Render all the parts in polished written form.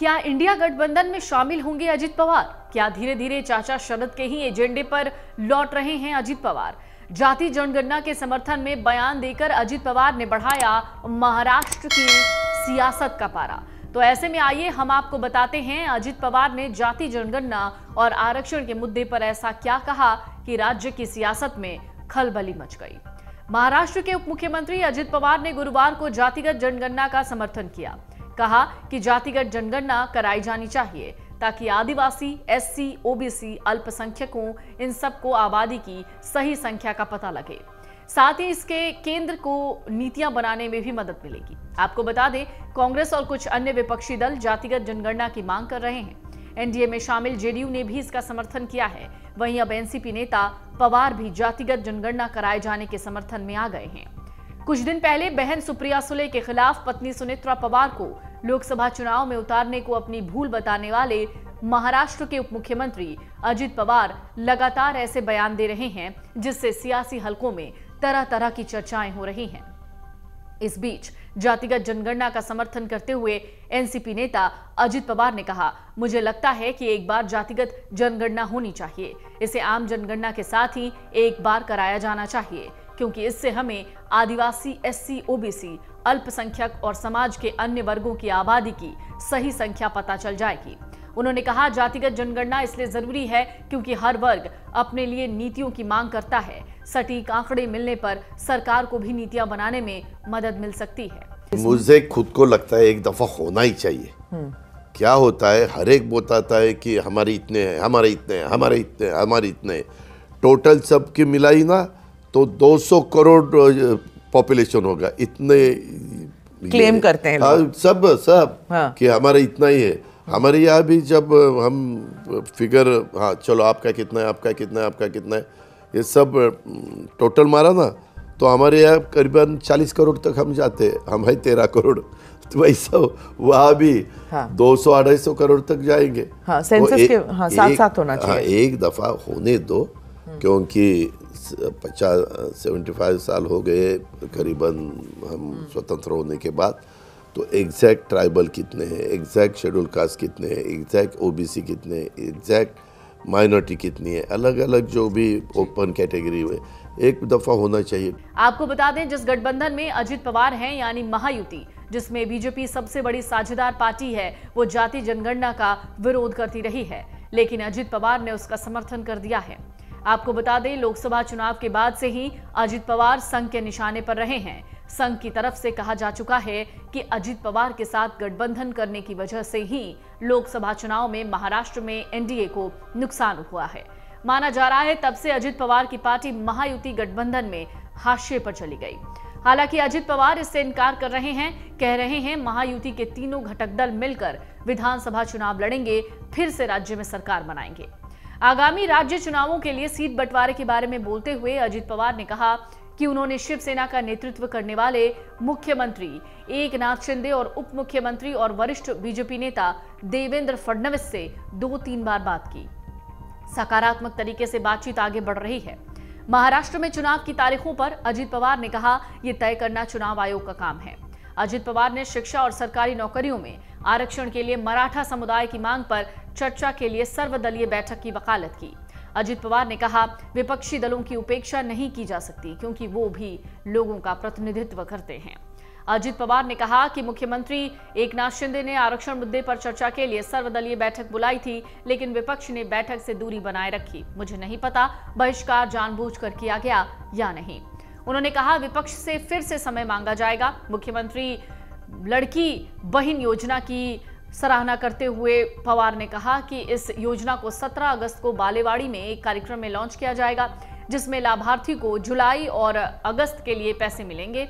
क्या इंडिया गठबंधन में शामिल होंगे अजित पवार? क्या धीरे धीरे चाचा शरद के ही एजेंडे पर लौट रहे हैं अजित पवार? जाति जनगणना के समर्थन में बयान देकर अजित पवार ने बढ़ाया महाराष्ट्र की सियासत का पारा। तो ऐसे में आइए हम आपको बताते हैं अजित पवार ने जाति जनगणना और आरक्षण के मुद्दे पर ऐसा क्या कहा कि राज्य की सियासत में खलबली मच गई। महाराष्ट्र के उप मुख्यमंत्री अजित पवार ने गुरुवार को जातिगत जनगणना का समर्थन किया। कहा कि जातिगत जनगणना कराई जानी चाहिए ताकि आदिवासी, एससी, ओबीसी, अल्पसंख्यकों इन सबको आबादी की सही संख्या का पता लगे। साथ ही इसके केंद्र को नीतियां बनाने में भी मदद मिलेगी। आपको बता दें, कांग्रेस और कुछ अन्य विपक्षी दल जातिगत जनगणना की मांग कर रहे हैं। एनडीए में शामिल जेडीयू ने भी इसका समर्थन किया है। वहीं अब एनसीपी नेता पवार भी जातिगत जनगणना कराए जाने के समर्थन में आ गए हैं। कुछ दिन पहले बहन सुप्रिया सुले के खिलाफ पत्नी सुनेत्रा पवार को लोकसभा चुनाव में उतारने को अपनी भूल बताने वाले महाराष्ट्र के उप मुख्यमंत्री अजित पवार लगातार ऐसे बयान दे रहे हैं जिससे सियासी हलकों में तरह तरह की चर्चाएं हो रही हैं। इस बीच जातिगत जनगणना का समर्थन करते हुए एनसीपी नेता अजित पवार ने कहा, मुझे लगता है कि एक बार जातिगत जनगणना होनी चाहिए। इसे आम जनगणना के साथ ही एक बार कराया जाना चाहिए, क्योंकि इससे हमें आदिवासी, एससी, ओबीसी, अल्पसंख्यक और समाज के अन्य वर्गों की आबादी की सही संख्या पता चल जाएगी। उन्होंने कहा, जातिगत जनगणना इसलिए जरूरी है क्योंकि हर वर्ग अपने लिए नीतियों की मांग करता है। सटीक आंकड़े मिलने पर सरकार को भी नीतियां बनाने में मदद मिल सकती है। मुझे खुद को लगता है एक दफा होना ही चाहिए। क्या होता है, हर एक बताता है कि हमारे इतने हैं, हमारे इतने हैं, हमारे इतने हैं, हमारे इतने हैं। टोटल सबकी मिलाई ना तो 200 करोड़ पॉपुलेशन होगा। इतने क्लेम करते हैं लोग। सब हाँ। कि हमारा इतना ही है। हमारे यहाँ भी जब हम फिगर, हाँ चलो आपका कितना है, आपका कितना है, आपका कितना है, ये सब टोटल मारा ना तो हमारे यहाँ करीबन 40 करोड़ तक हम जाते हैं। हम है 13 करोड़, तो वैसा वहाँ भी 200-250 करोड़ तक जाएंगे। हाँ, सेंसस के साथ होना चाहिए। हाँ, एक दफा होने दो, क्योंकि 75 साल हो गए करीबन हम स्वतंत्र होने के बाद। तो एग्जैक्ट ट्राइबल कितने हैं, एग्जैक्ट शेड्यूल कास्ट कितने हैं, एग्जैक्ट ओबीसी कितने हैं, एग्जैक्ट माइनॉरिटी कितनी है, अलग अलग जो भी ओपन कैटेगरी हुए, एक दफा होना चाहिए। आपको बता दें, जिस गठबंधन में अजित पवार हैं यानी महायुति, जिसमें बीजेपी सबसे बड़ी साझेदार पार्टी है, वो जाति जनगणना का विरोध करती रही है, लेकिन अजित पवार ने उसका समर्थन कर दिया है। आपको बता दें, लोकसभा चुनाव के बाद से ही अजित पवार संघ के निशाने पर रहे हैं। संघ की तरफ से कहा जा चुका है कि अजित पवार के साथ गठबंधन करने की वजह से ही लोकसभा चुनाव में महाराष्ट्र में एनडीए को नुकसान हुआ है। माना जा रहा है तब से अजित पवार की पार्टी महायुति गठबंधन में हाशिए पर चली गई। हालांकि अजित पवार इससे इनकार कर रहे हैं, कह रहे हैं महायुति के तीनों घटक दल मिलकर विधानसभा चुनाव लड़ेंगे, फिर से राज्य में सरकार बनाएंगे। आगामी राज्य चुनावों के लिए सीट बंटवारे के बारे में बोलते हुए अजित पवार ने कहा कि उन्होंने शिवसेना का नेतृत्व करने वाले मुख्यमंत्री एकनाथ शिंदे और उप मुख्यमंत्री और वरिष्ठ बीजेपी नेता देवेंद्र फडणवीस से 2-3 बार बात की। सकारात्मक तरीके से बातचीत आगे बढ़ रही है। महाराष्ट्र में चुनाव की तारीखों पर अजित पवार ने कहा, यह तय करना चुनाव आयोग का काम है। अजित पवार ने शिक्षा और सरकारी नौकरियों में आरक्षण के लिए मराठा समुदाय की मांग पर चर्चा के लिए सर्वदलीय बैठक की वकालत की। अजित पवार ने कहा, विपक्षी दलों की उपेक्षा नहीं की जा सकती क्योंकि वो भी लोगों का प्रतिनिधित्व करते हैं। अजित पवार ने कहा कि मुख्यमंत्री एकनाथ शिंदे ने आरक्षण मुद्दे पर चर्चा के लिए सर्वदलीय बैठक बुलाई थी, लेकिन विपक्ष ने बैठक से दूरी बनाए रखी। मुझे नहीं पता बहिष्कार जानबूझकर किया गया या नहीं। उन्होंने कहा, विपक्ष से फिर से समय मांगा जाएगा। मुख्यमंत्री लड़की बहन योजना की सराहना करते हुए पवार ने कहा कि इस योजना को 17 अगस्त को बालेवाड़ी में एक कार्यक्रम में लॉन्च किया जाएगा, जिसमें लाभार्थी को जुलाई और अगस्त के लिए पैसे मिलेंगे।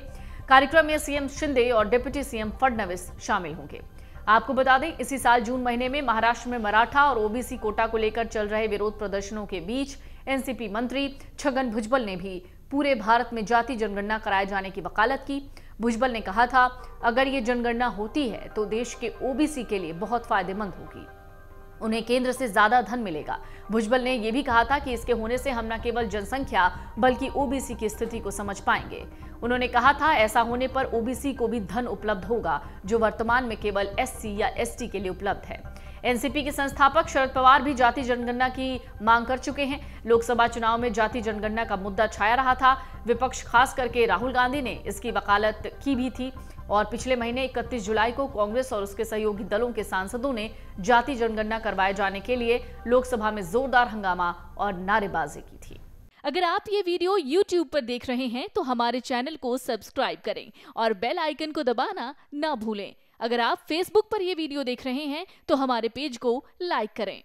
कार्यक्रम में सीएम शिंदे और डिप्टी सीएम फडणवीस शामिल होंगे। आपको बता दें, इसी साल जून महीने में महाराष्ट्र में मराठा और ओबीसी कोटा को लेकर चल रहे विरोध प्रदर्शनों के बीच एनसीपी मंत्री छगन भुजबल ने भी पूरे भारत में जाति जनगणना कराए जाने की वकालत की। भुजबल ने कहा था, अगर ये जनगणना होती है तो देश के ओबीसी के लिए बहुत फायदेमंद होगी। उन्हें केंद्र से ज्यादा धन मिलेगा। भुजबल ने यह भी कहा था कि इसके होने से हम न केवल जनसंख्या बल्कि ओबीसी की स्थिति को समझ पाएंगे। उन्होंने कहा था ऐसा होने पर ओबीसी को भी धन उपलब्ध होगा जो वर्तमान में केवल एससी या एसटी के लिए उपलब्ध है। एनसीपी के संस्थापक शरद पवार भी जाति जनगणना की मांग कर चुके हैं। लोकसभा चुनाव में जाति जनगणना का मुद्दा छाया रहा था। विपक्ष खास करके राहुल गांधी ने इसकी वकालत की भी थी और पिछले महीने 31 जुलाई को कांग्रेस और उसके सहयोगी दलों के सांसदों ने जाति जनगणना करवाए जाने के लिए लोकसभा में जोरदार हंगामा और नारेबाजी की थी। अगर आप ये वीडियो YouTube पर देख रहे हैं तो हमारे चैनल को सब्सक्राइब करें और बेल आइकन को दबाना ना भूलें। अगर आप Facebook पर ये वीडियो देख रहे हैं तो हमारे पेज को लाइक करें।